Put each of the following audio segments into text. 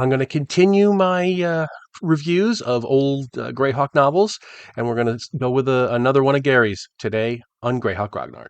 I'm going to continue my reviews of old Greyhawk novels, and we're going to go with another one of Gary's today on Greyhawk Grognard.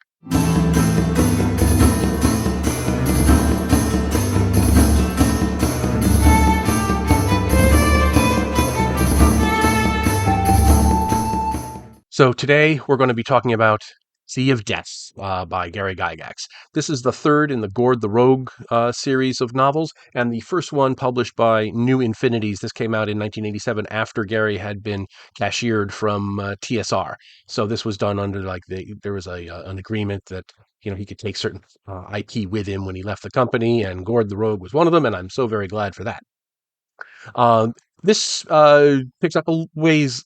So today we're going to be talking about Sea of Death by Gary Gygax. This is the third in the Gord the Rogue series of novels, and the first one published by New Infinities. This came out in 1987 after Gary had been cashiered from TSR. So this was done under there was an agreement that he could take certain IP with him when he left the company, and Gord the Rogue was one of them, and I'm so very glad for that. This picks up a ways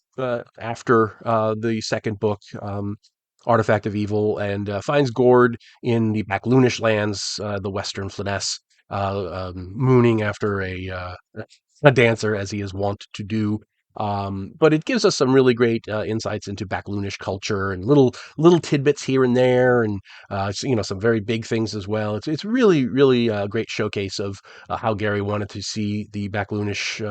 after the second book, Artifact of Evil, and finds Gord in the Backloonish lands, the Western Flyness, mooning after a dancer, as he is wont to do. But it gives us some really great insights into Backloonish culture and little tidbits here and there, and some very big things as well. It's really a great showcase of how Gary wanted to see the Backloonish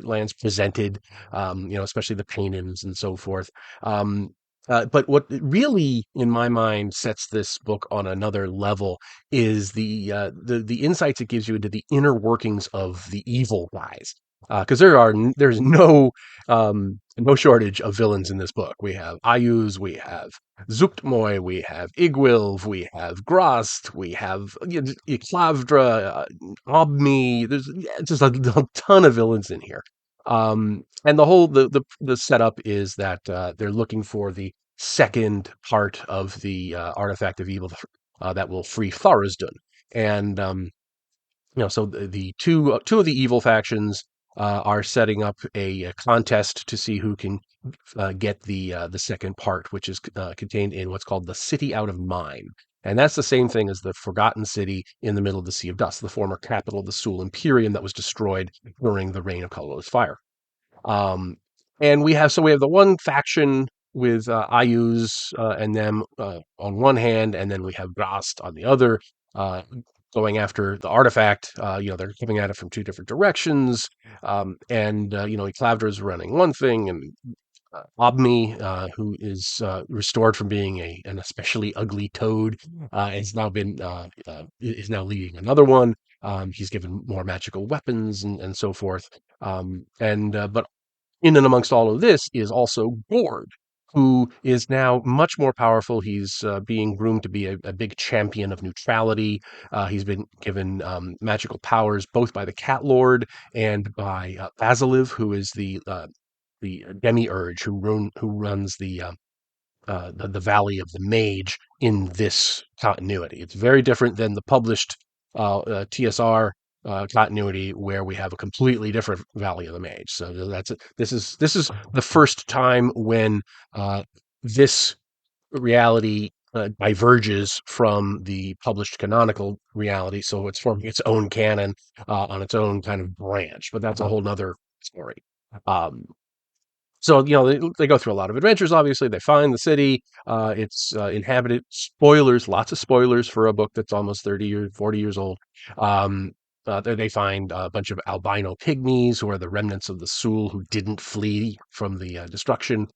lands presented, especially the paintings and so forth. But what really, in my mind, sets this book on another level is the insights it gives you into the inner workings of the evil guys. Because there's no shortage of villains in this book. We have Ayuz, we have Zuktmoy, we have Igwilv, we have Grost, we have Iklavdra, Obmi. There's just a ton of villains in here. And the setup is that they're looking for the second part of the Artifact of Evil that will free Tharizdun. And so the two of the evil factions are setting up a contest to see who can get the second part, which is contained in what's called the City Out of Mind. And that's the same thing as the Forgotten City in the middle of the Sea of Dust, the former capital of the Sul Imperium that was destroyed during the reign of colorless fire. And we have the one faction with Ayuz and them on one hand, and then we have Grast on the other, going after the artifact. They're coming at it from two different directions, and Iklavdra is running one thing, and Obmi, who is restored from being an especially ugly toad, is now leading another one. He's given more magical weapons and so forth. But in and amongst all of this is also Gord, who is now much more powerful. He's being groomed to be a big champion of neutrality. He's been given magical powers both by the Cat Lord and by Basiliv, who is the demiurge who runs the Valley of the Mage in this continuity. It's very different than the published TSR continuity, where we have a completely different Valley of the Mage. So this is the first time when this reality diverges from the published canonical reality. So it's forming its own canon on its own kind of branch. But that's a whole nother story. So, they go through a lot of adventures, obviously. They find the city. It's inhabited. Spoilers, lots of spoilers for a book that's almost 30 or 40 years old. They find a bunch of albino pygmies, who are the remnants of the Sul who didn't flee from the destruction.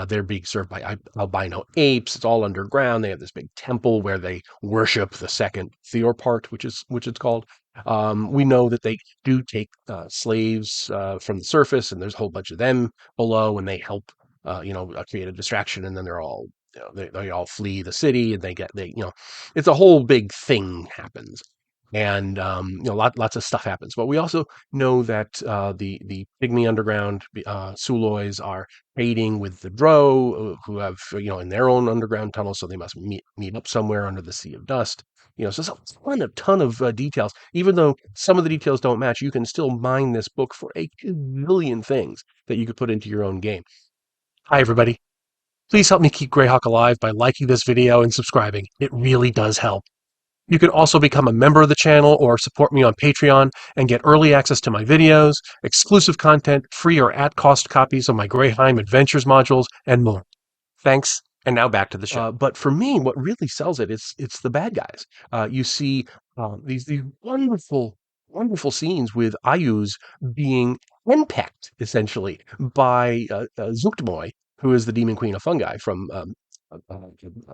They're being served by albino apes. It's all underground. They have this big temple where they worship the second Theorpart, which it's called. We know that they do take slaves from the surface, and there's a whole bunch of them below, and they help, create a distraction, and then they're all, they all flee the city, and it's a whole big thing happens. And lots of stuff happens, but we also know that the pygmy underground Sulois are trading with the Drow, who have in their own underground tunnel, so they must meet up somewhere under the Sea of Dust. So a ton of details. Even though some of the details don't match, you can still mine this book for a million things that you could put into your own game. Hi, everybody. Please help me keep Greyhawk alive by liking this video and subscribing. It really does help. You can also become a member of the channel or support me on Patreon and get early access to my videos, exclusive content, free or at-cost copies of my Greyheim Adventures modules, and more. Thanks, and now back to the show. But for me, what really sells it's the bad guys. You see these wonderful wonderful scenes with Ayuz being henpecked, essentially, by Zuktmoy, who is the demon queen of fungi from uh, uh,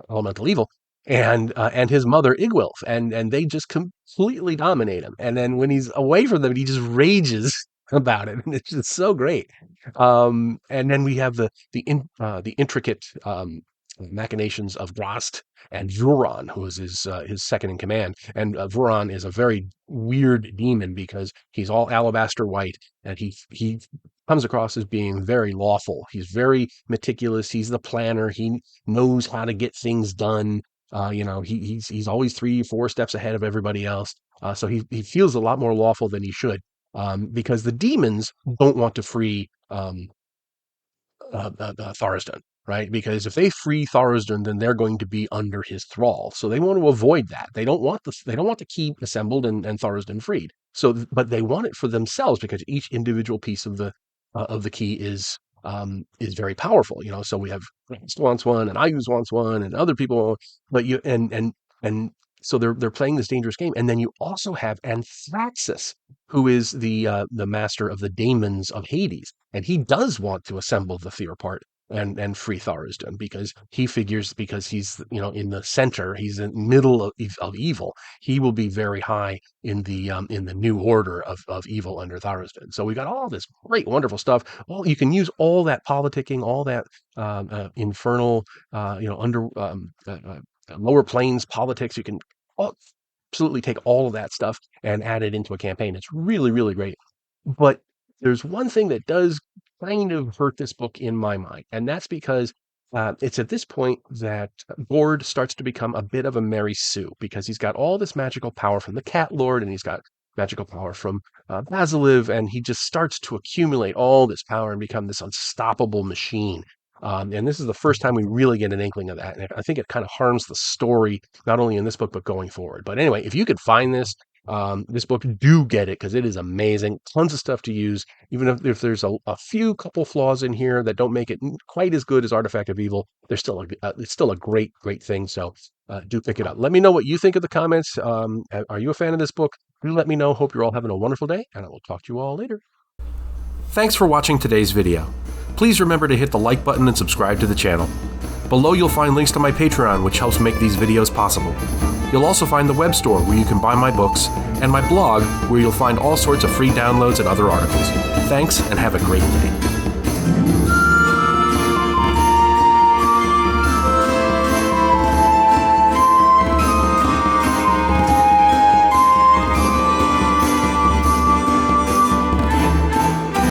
Elemental Evil, and his mother Igwilf, and they just completely dominate him. And then when he's away from them, he just rages about it, and it's just so great. And then we have the intricate machinations of Grast and Vuron, who is his second in command. And Vuron is a very weird demon because he's all alabaster white, and he comes across as being very lawful. He's very meticulous. He's the planner. He knows how to get things done. He's always 3 or 4 steps ahead of everybody else. So he feels a lot more lawful than he should, because the demons don't want to free Tharizdun, right? Because if they free Tharizdun, then they're going to be under his thrall. So they want to avoid that. They don't want the key assembled and Tharizdun freed. So, but they want it for themselves because each individual piece of the key is very powerful. So we have Grant wants one, and Ayuz wants one, and other people. But you and so they're playing this dangerous game, and then you also have Anthraxis, who is the master of the daemons of Hades, and he does want to assemble the Fear part and free Tharizdun because he figures because he's in the center, he's in the middle of evil. He will be very high in the new order of evil under Tharizdun. So we got all this great, wonderful stuff. All you can use all that politicking, all that infernal, under lower planes politics. You can absolutely take all of that stuff and add it into a campaign. It's really, really great. But there's one thing that does kind of hurt this book in my mind, and that's because it's at this point that Gord starts to become a bit of a Mary Sue because he's got all this magical power from the Cat Lord, and he's got magical power from Basiliv, and he just starts to accumulate all this power and become this unstoppable machine. And this is the first time we really get an inkling of that. And I think it kind of harms the story, not only in this book, but going forward. But anyway, if you could find this book, do get it because it is amazing. Tons of stuff to use. Even if there's a few couple flaws in here that don't make it quite as good as Artifact of Evil, there's still it's still a great, great thing. So do pick it up. Let me know what you think of the comments. Are you a fan of this book? Do let me know. Hope you're all having a wonderful day, and I will talk to you all later. Thanks for watching today's video. Please remember to hit the like button and subscribe to the channel. Below you'll find links to my Patreon, which helps make these videos possible. You'll also find the web store where you can buy my books, and my blog where you'll find all sorts of free downloads and other articles. Thanks, and have a great day.